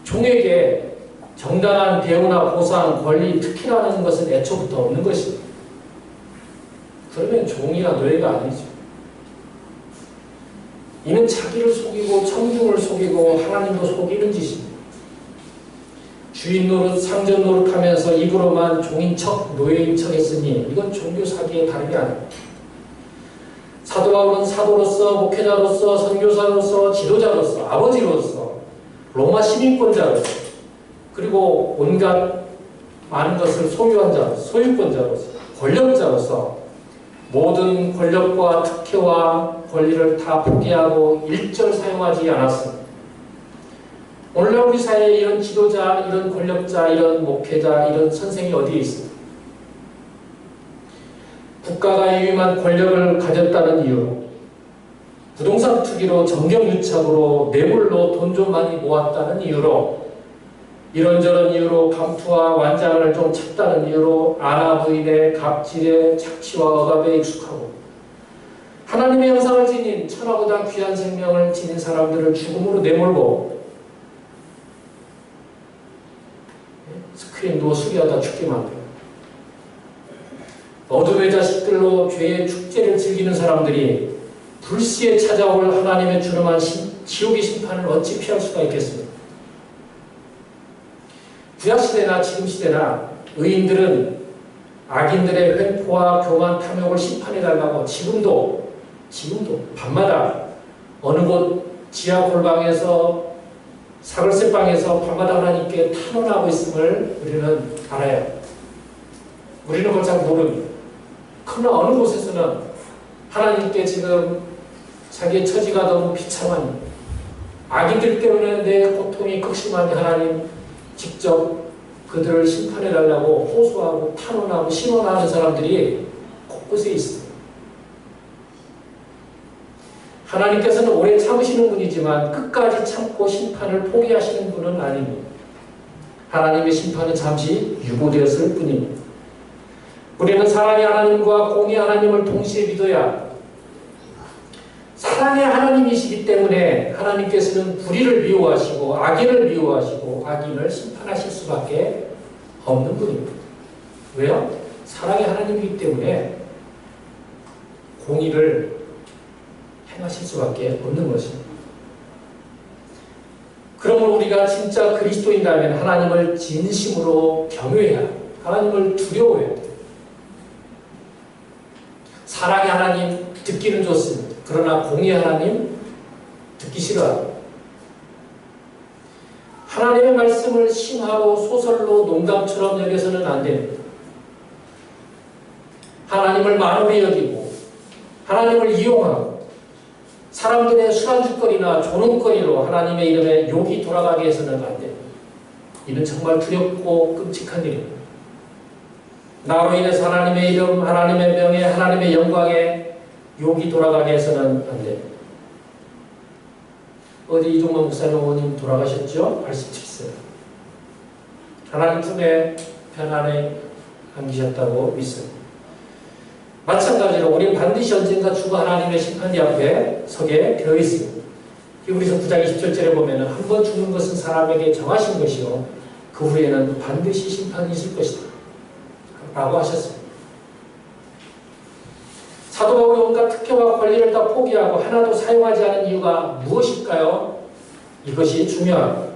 종에게 정당한 대우나 보상, 권리, 특혜라는 것은 애초부터 없는 것입니다. 그러면 종이나 노예가 아니죠. 이는 자기를 속이고 청중을 속이고 하나님도 속이는 짓입니다. 주인 노릇, 상전 노릇하면서 입으로만 종인 척, 노예인 척 했으니 이건 종교 사기의 다름이 아닙니다. 사도 바울은 사도로서, 목회자로서, 선교사로서, 지도자로서, 아버지로서, 로마 시민권자로서 그리고 온갖 많은 것을 소유한 자, 소유권자로서, 권력자로서 모든 권력과 특혜와 권리를 다 포기하고 일절 사용하지 않았습니다. 오늘날 우리 사회에 이런 지도자, 이런 권력자, 이런 목회자, 이런 선생이 어디에 있습니까? 국가가 유임한 권력을 가졌다는 이유로, 부동산 투기로, 정경유착으로, 뇌물로 돈 좀 많이 모았다는 이유로, 이런저런 이유로 감투와 완장을 좀 찼다는 이유로 아나 부인의 갑질에 착취와 억압에 익숙하고, 하나님의 형상을 지닌 천하보다 귀한 생명을 지닌 사람들을 죽음으로 내몰고 스크린 누워 수리하다 죽게 만들어요. 어둠의 자식들로 죄의 축제를 즐기는 사람들이 불시에 찾아올 하나님의 준엄한 지옥의 심판을 어찌 피할 수가 있겠습니까? 구약시대나 지금시대나 의인들은 악인들의 횡포와 교만 탐욕을 심판해달라고 지금도 밤마다 어느 곳 지하 골방에서 사글세방에서 밤마다 하나님께 탄원하고 있음을 우리는 알아요. 우리는 그걸 잘 모릅니다. 그러나 어느 곳에서는 하나님께 지금 자기의 처지가 너무 비참하니, 악인들 때문에 내 고통이 극심하니 하나님 직접 그들을 심판해달라고 호소하고 탄원하고 신원하는 사람들이 곳곳에 있습니다. 하나님께서는 오래 참으시는 분이지만 끝까지 참고 심판을 포기하시는 분은 아닙니다. 하나님의 심판은 잠시 유보되었을 뿐입니다. 우리는 사랑의 하나님과 공의 하나님을 동시에 믿어야, 사랑의 하나님이시기 때문에 하나님께서는 불의를 미워하시고 악인을 미워하시고 악인을 심판하실 수밖에 없는 분입니다. 왜요? 사랑의 하나님이기 때문에 공의를 행하실 수밖에 없는 것입니다. 그러므로 우리가 진짜 그리스도인이라면 하나님을 진심으로 경외해야, 하나님을 두려워해야 돼요. 사랑의 하나님 듣기는 좋습니다. 그러나 공의 하나님 듣기 싫어요. 하나님의 말씀을 신화로 소설로 농담처럼 여겨서는 안 됩니다. 하나님을 만홀히 여기고 하나님을 이용하고 사람들의 술안주거리나 조롱거리로 하나님의 이름에 욕이 돌아가게 해서는 안 됩니다. 이는 정말 두렵고 끔찍한 일입니다. 나로 인해서 하나님의 이름, 하나님의 명예, 하나님의 영광에 욕이 돌아가게 해서는 안 됩니다. 어디 이종만 목사님 어머님 돌아가셨죠? 87세. 하나님 품에 편안에 안기셨다고 믿습니다. 마찬가지로 우리는 반드시 언젠가 주가 하나님의 심판대 앞에 서게 되어 있습니다. 히브리서 9장 20절에 보면 한 번 죽는 것은 사람에게 정하신 것이요 그 후에는 반드시 심판이 있을 것이다 라고 하셨습니다. 사도 바울이 온갖 특혜와 권리를 다 포기하고 하나도 사용하지 않은 이유가 무엇일까요? 이것이 중요합니다.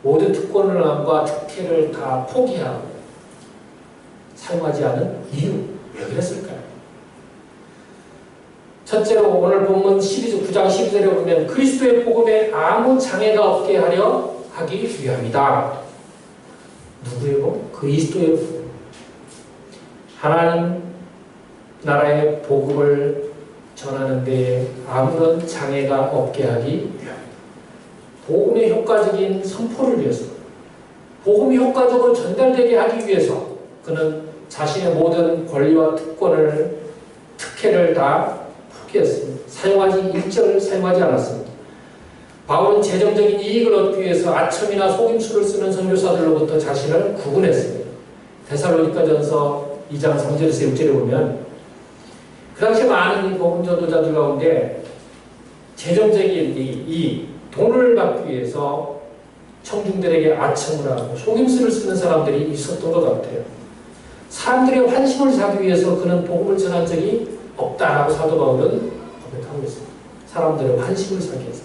모든 특권과 특혜를 다 포기하고 사용하지 않은 이유, 왜 그랬을까요? 첫째로 오늘 본문 9장 12절에 보면 그리스도의 복음에 아무 장애가 없게 하려 하기 위함이다. 누구의 복음? 그리스도의 복음. 하나님 나라의 복음을 전하는 데에 아무런 장애가 없게 하기 위함. 복음의 효과적인 선포를 위해서, 복음이 효과적으로 전달되게 하기 위해서 그는 자신의 모든 권리와 특혜를 다 포기했습니다. 일절 사용하지 않았습니다. 바울은 재정적인 이익을 얻기 위해서 아첨이나 속임수를 쓰는 선교사들로부터 자신을 구분했습니다. 데살로니가전서 2장 3절에서 6절에 보면 그 당시에 많은 복음 전도자들 가운데 재정적인 이 돈을 받기 위해서 청중들에게 아첨을 하고 속임수를 쓰는 사람들이 있었던 것 같아요. 사람들의 환심을 사기 위해서 그는 복음을 전한 적이 없다라고 사도 바울은 고백하고 있습니다. 사람들의 환심을 사기 위해서.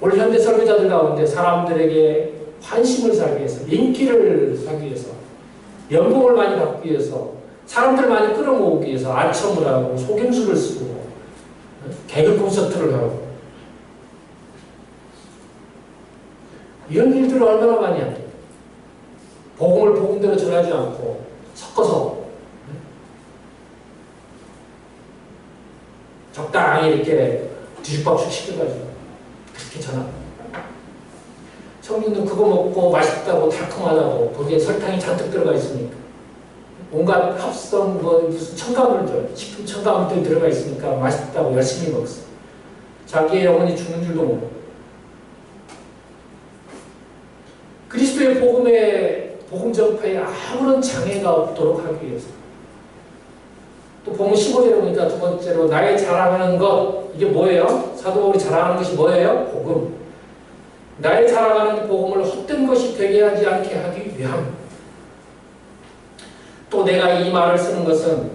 오늘 현대 설교자들 가운데 사람들에게 환심을 사기 위해서, 인기를 사기 위해서, 연봉을 많이 받기 위해서, 사람들을 많이 끌어모으기 위해서 아첨을 하고 속임수를 쓰고 개그 콘서트를 하고 이런 일들을 얼마나 많이 합니까? 복음을 복음대로 전하지 않고 섞어서 적당히 이렇게 뒤죽박죽 시켜가지고 그렇게 전합니다. 청년도 그거 먹고 맛있다고 달콤하다고 거기에 설탕이 잔뜩 들어가 있으니까 온갖 합성 무슨 첨가물들 식품 첨가물들이 들어가 있으니까 맛있다고 열심히 먹었어. 자기의 영혼이 죽는 줄도 모르고 그리스도의 복음 전파에 아무런 장애가 없도록 하기 위해서 또 보면 15절에 보니까 두 번째로 나의 자랑하는 것 이게 뭐예요? 사도 바울이 자랑하는 것이 뭐예요? 복음. 나의 자랑하는 복음을 헛된 것이 되게 하지 않게 하기 위함. 또 내가 이 말을 쓰는 것은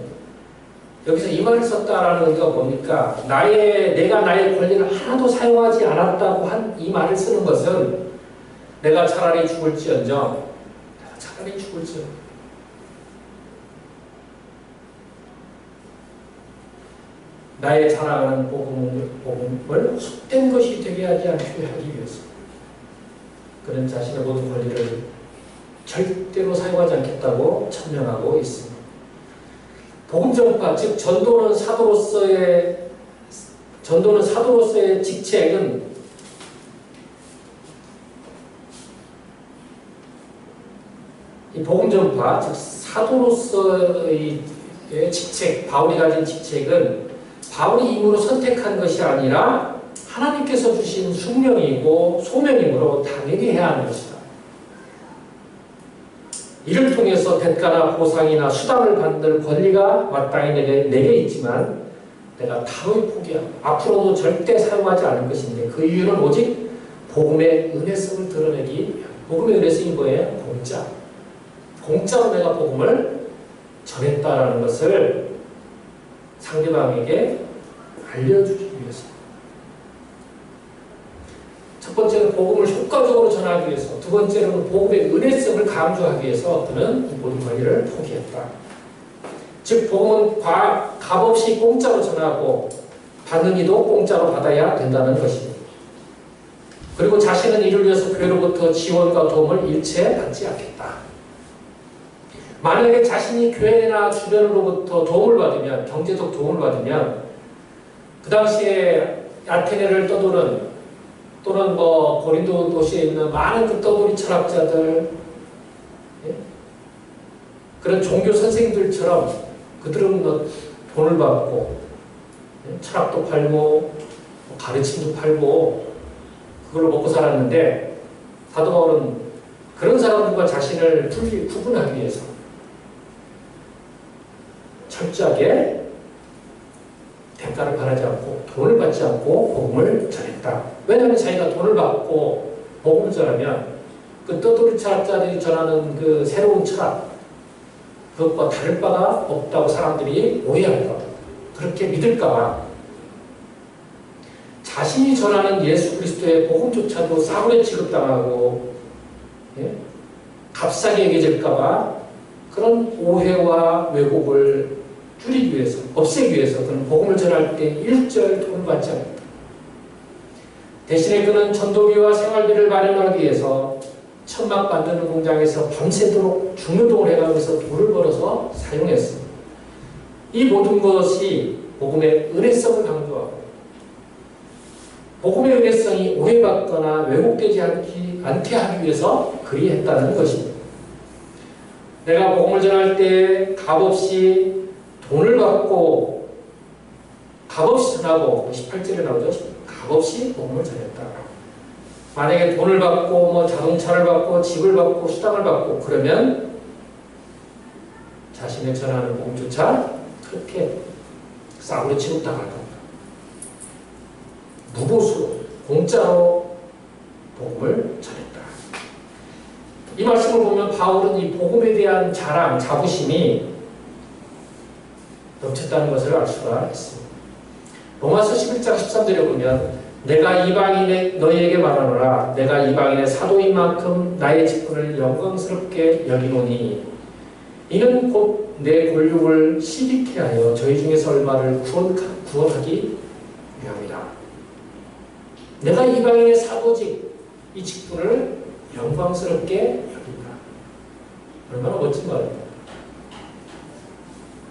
여기서 이 말을 썼다라는 의미가 뭡니까? 내가 나의 권리를 하나도 사용하지 않았다고 한 이 말을 쓰는 것은 내가 차라리 죽을지언정 나의 자랑하는 복음을 헛된 것이 되게 하지 않게 하기 위해서 그는 자신의 모든 권리를 절대로 사용하지 않겠다고 천명하고 있습니다. 복음 전파, 즉 전도는 사도로서의 직책은 이 복음 전파, 즉 사도로서의 직책, 바울이 가진 직책은 바울이 임으로 선택한 것이 아니라 하나님께서 주신 숙명이고 소명이므로 당연히 해야 하는 것이다. 이를 통해서 대가나 보상이나 수당을 받는 권리가 마땅히 내게 있지만 내가 다루이 포기하고 앞으로도 절대 사용하지 않을 것인데 그 이유는 오직 복음의 은혜성을 드러내기 위함. 복음의 은혜성이 뭐예요? 공짜로 내가 복음을 전했다라는 것을 상대방에게 알려주기 위해서. 첫 번째는 복음을 효과적으로 전하기 위해서, 두 번째는 복음의 은혜성을 강조하기 위해서 그는 이 모든 권리를 포기했다. 즉 복음은 값없이 공짜로 전하고 받는 이도 공짜로 받아야 된다는 것입니다. 그리고 자신은 이를 위해서 교회로부터 지원과 도움을 일체 받지 않겠다. 만약에 자신이 교회나 주변으로부터 도움을 받으면, 경제적 도움을 받으면 그 당시에 아테네를 떠도는 또는 고린도 도시에 있는 많은 그 떠돌이 철학자들, 그런 종교 선생들처럼 그들은 돈을 받고 철학도 팔고 가르침도 팔고 그걸로 먹고 살았는데 사도 바울은 그런 사람들과 자신을 구분하기 위해서 철저하게 대가를 바라지 않고 돈을 받지 않고 복음을 전했다. 왜냐하면 자기가 돈을 받고 복음을 전하면 그 떠돌이 철학자들이 전하는 그 새로운 철학 그것과 다를 바가 없다고 사람들이 오해할까 봐, 그렇게 믿을까 봐 자신이 전하는 예수 그리스도의 복음조차도 싸구려 취급당하고 값싸게 여겨질까 봐 그런 오해와 왜곡을 줄이기 위해서, 없애기 위해서 그는 복음을 전할 때 일절 돈을 받지 않는다. 대신에 그는 전도비와 생활비를 마련하기 위해서 천막 만드는 공장에서 밤새도록 중노동을 해가면서 돈을 벌어서 사용했습니다. 이 모든 것이 복음의 은혜성을 강조하고 복음의 은혜성이 오해받거나 왜곡되지 않게 하기 위해서 그리했다는 것입니다. 내가 복음을 전할 때 값없이 돈을 받고 값없이 전하고 18절에 나오죠. 값없이 복음을 전했다. 만약에 돈을 받고 자동차를 받고 집을 받고 수당을 받고 그러면 자신의 전하는 복음조차 그렇게 싸구려 취급당할 겁니다. 무보수로 공짜로 복음을 전했다. 이 말씀을 보면 바울은 이 복음에 대한 자랑, 자부심이 넘쳤다는 것을 알 수가 있습니다. 로마서 11장 13절에 보면 내가 이방인에 너희에게 말하노라 내가 이방인의 사도인 만큼 나의 직분을 영광스럽게 여기노니 이는 곧 내 권력을 실익케 하여 저희 중에서 얼마를 구원하기 위함이라. 내가 이방인의 사도직 이 직분을 영광스럽게 여긴다. 얼마나 멋진 말입니다.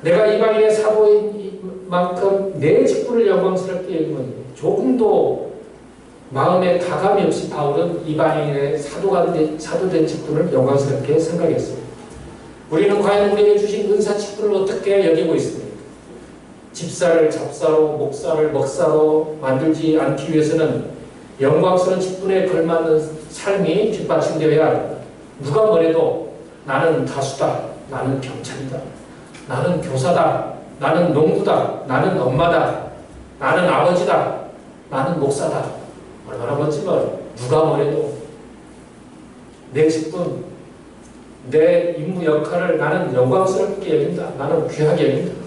내가 이방인의 사도인 만큼 내 직분을 영광스럽게 여기면 조금도 마음에 가감이 없이 바울은 이방인의 사도된 직분을 영광스럽게 생각했습니다. 우리는 과연 우리에게 주신 은사 직분을 어떻게 여기고 있습니까? 집사를 잡사로, 목사를 먹사로 만들지 않기 위해서는 영광스러운 직분에 걸맞는 삶이 뒷받침되어야 합니다. 누가 뭐래도 나는 가수다, 나는 경찰이다, 나는 교사다, 나는 농부다, 나는 엄마다, 나는 아버지다, 나는 목사다. 얼마나 멋진 말이에요. 누가 뭐래도 내 직분, 내 임무 역할을 나는 영광스럽게 여긴다. 나는 귀하게 여긴다.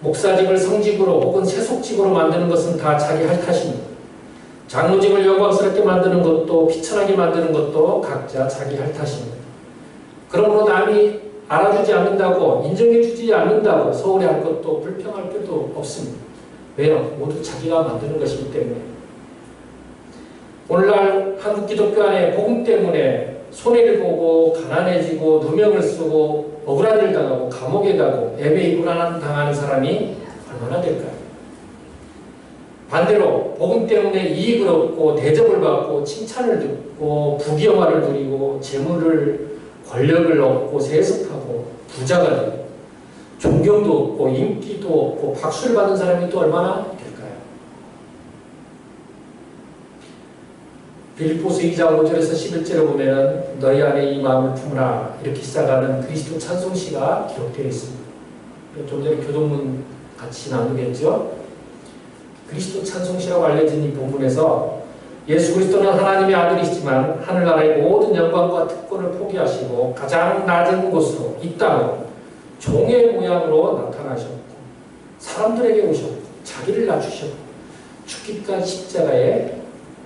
목사직을 성직으로 혹은 세속직으로 만드는 것은 다 자기 할 탓입니다. 장로직을 영광스럽게 만드는 것도 비천하게 만드는 것도 각자 자기 할 탓입니다. 그러므로 남이 알아주지 않는다고 인정해주지 않는다고 서울해할 것도 불평할 것도 없습니다. 왜요? 모두 자기가 만드는 것이기 때문에. 오늘날 한국 기독교 안에 복음 때문에 손해를 보고 가난해지고 누명을 쓰고 억울한 일 당하고 감옥에 가고 애매히 불안한 당하는 사람이 얼마나 될까요? 반대로 복음 때문에 이익을 얻고 대접을 받고 칭찬을 듣고 부귀영화를 누리고 재물을 권력을 얻고 세습하고 부자가 되고 존경도 얻고 인기도 얻고 박수를 받는 사람이 또 얼마나 될까요? 빌립보서 2장 5절에서 11절을 보면 너희 안에 이 마음을 품으라 이렇게 시작하는 그리스도 찬송시가 기록되어 있습니다. 좀 전에 교동문 같이 나누겠죠? 그리스도 찬송시라고 알려진 이 본문에서 예수 그리스도는 하나님의 아들이시지만 하늘나라의 모든 영광과 특권을 포기하시고 가장 낮은 곳으로 이 땅으로 종의 모양으로 나타나셨고 사람들에게 오셨고 자기를 낮추셨고 죽기까지 십자가에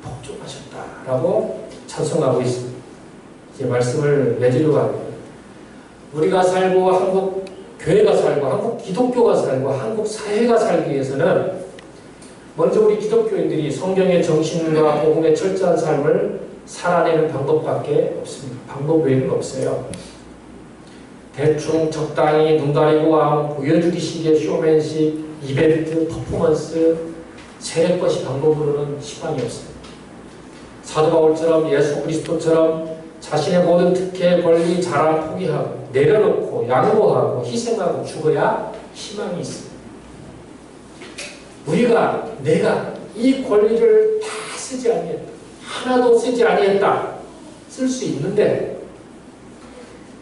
복종하셨다라고 찬송하고 있습니다. 이제 말씀을 맺으려고 합니다. 우리가 살고 한국 교회가 살고 한국 기독교가 살고 한국 사회가 살기 위해서는 먼저 우리 기독교인들이 성경의 정신과 복음의 철저한 삶을 살아내는 방법밖에 없습니다. 방법 외에는 없어요. 대충 적당히 눈 가리고 보여주기식의 쇼맨십, 이벤트, 퍼포먼스, 세력 것이 방법으로는 희망이 없습니다. 사도 바울처럼 예수 그리스도처럼 자신의 모든 특혜, 권리, 자랑 포기하고 내려놓고 양보하고 희생하고 죽어야 희망이 있습니다. 내가 이 권리를 다 쓰지 아니했다. 하나도 쓰지 아니했다. 쓸 수 있는데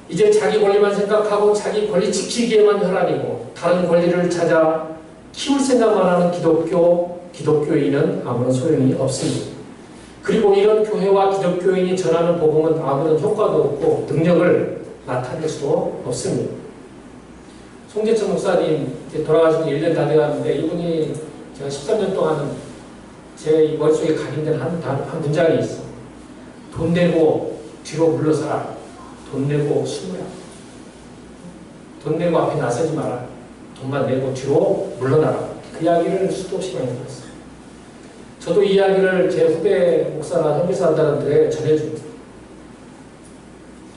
이제 자기 권리만 생각하고 자기 권리 지키기에만 혈안이고 다른 권리를 찾아 키울 생각만 하는 기독교인은 아무런 소용이 없습니다. 그리고 이런 교회와 기독교인이 전하는 복음은 아무런 효과도 없고 능력을 나타낼 수도 없습니다. 송재천 목사님 돌아가신 지 1년 다 돼가는데 이분이 제가 13년 동안 제 머릿속에 각인된 한 문장이 있어. 돈 내고 뒤로 물러서라. 돈 내고 숨으라. 돈 내고 앞에 나서지 마라. 돈만 내고 뒤로 물러나라. 그 이야기를 수도 없이 많이 들었어요. 저도 이 이야기를 제 후배 목사나 선교사들한테 전해줍니다.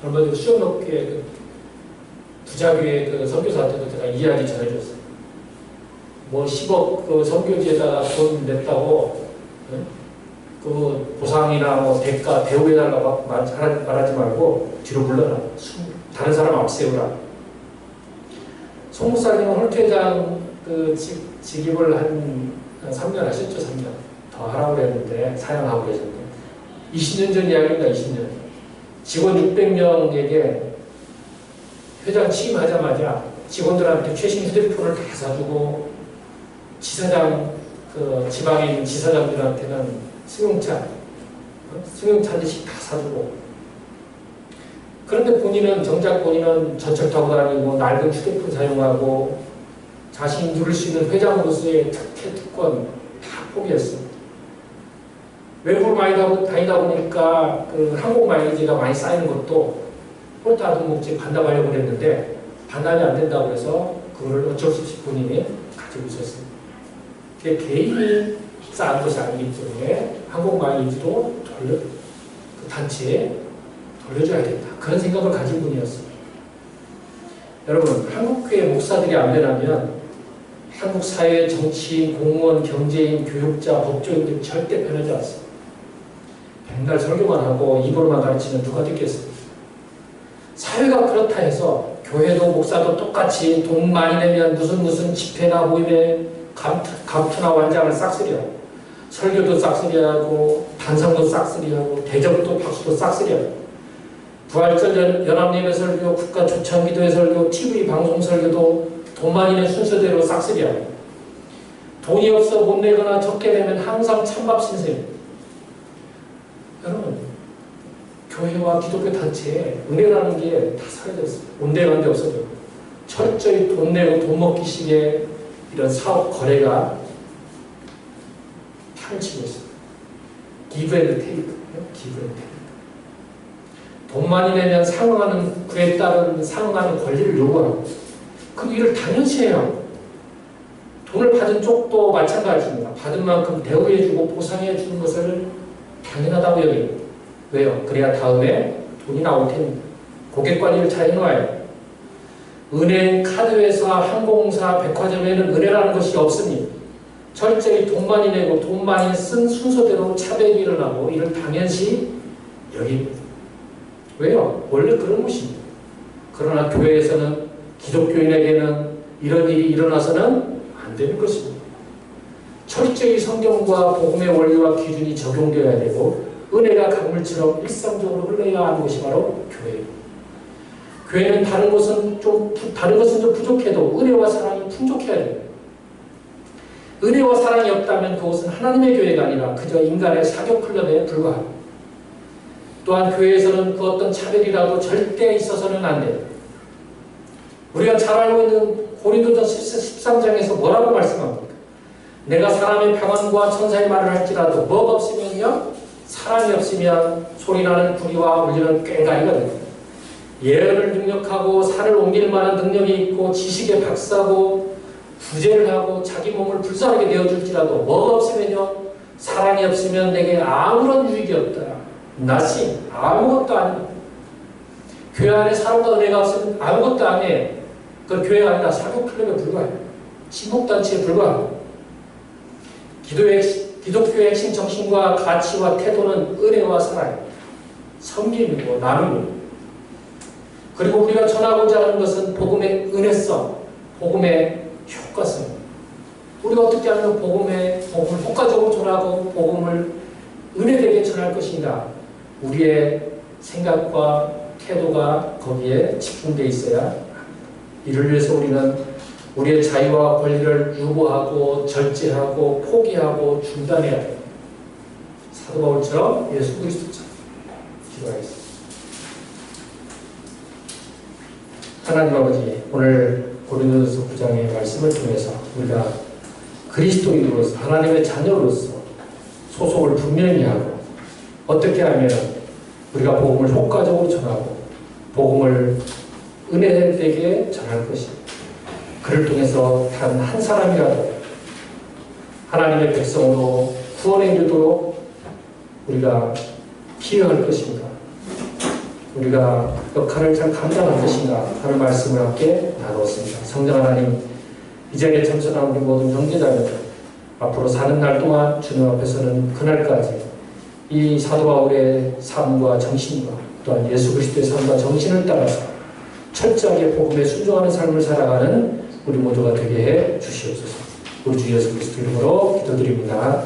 얼마 전에 수영롭게 부자교회 선교사한테도 제가 이 이야기 전해줬어요. 뭐 10억 그 선교지에다가 돈 냈다고 그 보상이나 뭐 대가 대우해달라고 말하지 말고 뒤로 물러나. 다른 사람 앞세우라. 송 목사님은 홀퇴장 직입을 한 3년 하셨죠. 3년 더 하라고 그랬는데 사양하고 계셨는데 20년 전 이야기입니다. 20년 직원 600명에게 회장 취임하자마자 직원들한테 최신 휴대폰을 다 사주고 지사장 지방인 지사장들한테는 승용차 한 대씩 다 사주고 그런데 정작 본인은 전철 타고 다니고 낡은 휴대폰 사용하고 자신이 누릴 수 있는 회장으로서의 특권 다 포기했습니다. 외국을 많이 다니다 보니까 항공 마일리지가 많이 쌓이는 것도 홀타 등목지 반납하려고 그랬는데 반납이 안 된다고 해서 그걸 어쩔 수 없이 본인이 가지고 있었습니다. 개인이 쌓은 것이 아니기 때문에 항공 마일리지도 그 단체에 돌려줘야 된다. 그런 생각을 가진 분이었어요. 여러분, 한국교회 목사들이 안 변하면 한국 사회 정치인, 공무원, 경제인, 교육자, 법조인들 절대 변하지 않습니다. 맨날 설교만 하고 입으로만 가르치면 누가 듣겠어요? 사회가 그렇다 해서 교회도 목사도 똑같이 돈 많이 내면 무슨 집회나 모임에 감투나 완장을 싹쓸이하고 설교도 싹쓸이하고 반상도 싹쓸이하고 대접도 박수도 싹쓸이하고 부활절 연합예배 설교, 국가 초청기도회 설교, TV 방송 설교도 돈 많이 낸 순서대로 싹쓸이하고 돈이 없어 못 내거나 적게 내면 항상 찬밥 신세입니다. 여러분, 교회와 기독교 단체에 은혜라는 게 다 사라졌어요. 온데간데 없어져요. 철저히 돈 내고 돈 먹기식의 이런 사업 거래가 판을 치고 있어요. give and take. give and take. 돈 많이 내면 상응하는, 그에 따른 상응하는 권리를 요구하고, 그럼 이를 당연시 해요. 돈을 받은 쪽도 마찬가지입니다. 받은 만큼 대우해주고 보상해주는 것을 당연하다고 여깁니다. 왜요? 그래야 다음에 돈이 나올 테니까. 고객 관리를 잘 해놓아요. 은행, 카드회사, 항공사, 백화점에는 은혜라는 것이 없습니다. 철저히 돈 많이 내고 돈 많이 쓴 순서대로 차별이 일어나고 이를 당연시 여깁니다. 왜요? 원래 그런 것입니다. 그러나 교회에서는 기독교인에게는 이런 일이 일어나서는 안 되는 것입니다. 철저히 성경과 복음의 원리와 기준이 적용되어야 되고 은혜가 강물처럼 일상적으로 흘러야 하는 것이 바로 교회입니다. 교회는 다른 것은 좀 부족해도 은혜와 사랑이 풍족해야 됩니다. 은혜와 사랑이 없다면 그것은 하나님의 교회가 아니라 그저 인간의 사교 클럽에 불과합니다. 또한 교회에서는 그 어떤 차별이라도 절대 있어서는 안 돼요. 우리가 잘 알고 있는 고린도전서 13장에서 뭐라고 말씀합니까? 내가 사람의 평안과 천사의 말을 할지라도 뭐가 없으면요? 사랑이 없으면 소리나는 구리와 울리는 꽹과리가 됩니다. 예언을 능력하고 산을 옮길 만한 능력이 있고 지식에 박사고 구제를 하고 자기 몸을 불쌍하게 내어줄지라도 뭐가 없으면요? 사랑이 없으면 내게 아무런 유익이 없다. 나시 아무것도 아닙니다. 교회 안에 사랑과 은혜가 없으면 아무것도 아니에요. 그 교회가 아니라 사교클럽에 불과해요. 신목단체에 불과합니다. 기독교의 핵심 정신과 가치와 태도는 은혜와 사랑, 섬김이고 나눔이고, 그리고 우리가 전하고자 하는 것은 복음의 은혜성, 복음의 효과성. 우리가 어떻게 하면 복음을 효과적으로 전하고 복음을 은혜되게 전할 것인가? 우리의 생각과 태도가 거기에 집중되어 있어야 합니다. 이를 위해서 우리는 우리의 자유와 권리를 유보하고 절제하고 포기하고 중단해야 합니다. 사도 바울처럼 예수 그리스도처럼 기도하겠습니다. 하나님 아버지, 오늘 고린도전서 9장의 말씀을 통해서 우리가 그리스도인으로서 하나님의 자녀로서 소속을 분명히 하고 어떻게 하면 우리가 복음을 효과적으로 전하고 복음을 은혜되게 전할 것입니다. 그를 통해서 단 한 사람이라도 하나님의 백성으로 구원에 이르도록 우리가 기여할 것인가, 우리가 역할을 잘 감당할 것인가 하는 말씀을 함께 나누었습니다. 성령 하나님, 이 자리에 참석한 우리 모든 형제자매들 앞으로 사는 날 동안 주님 앞에서는 그날까지 이 사도 바울의 삶과 정신과 또한 예수 그리스도의 삶과 정신을 따라서 철저하게 복음에 순종하는 삶을 살아가는 우리 모두가 되게 해 주시옵소서. 우리 주 예수 그리스도 이름으로 기도드립니다.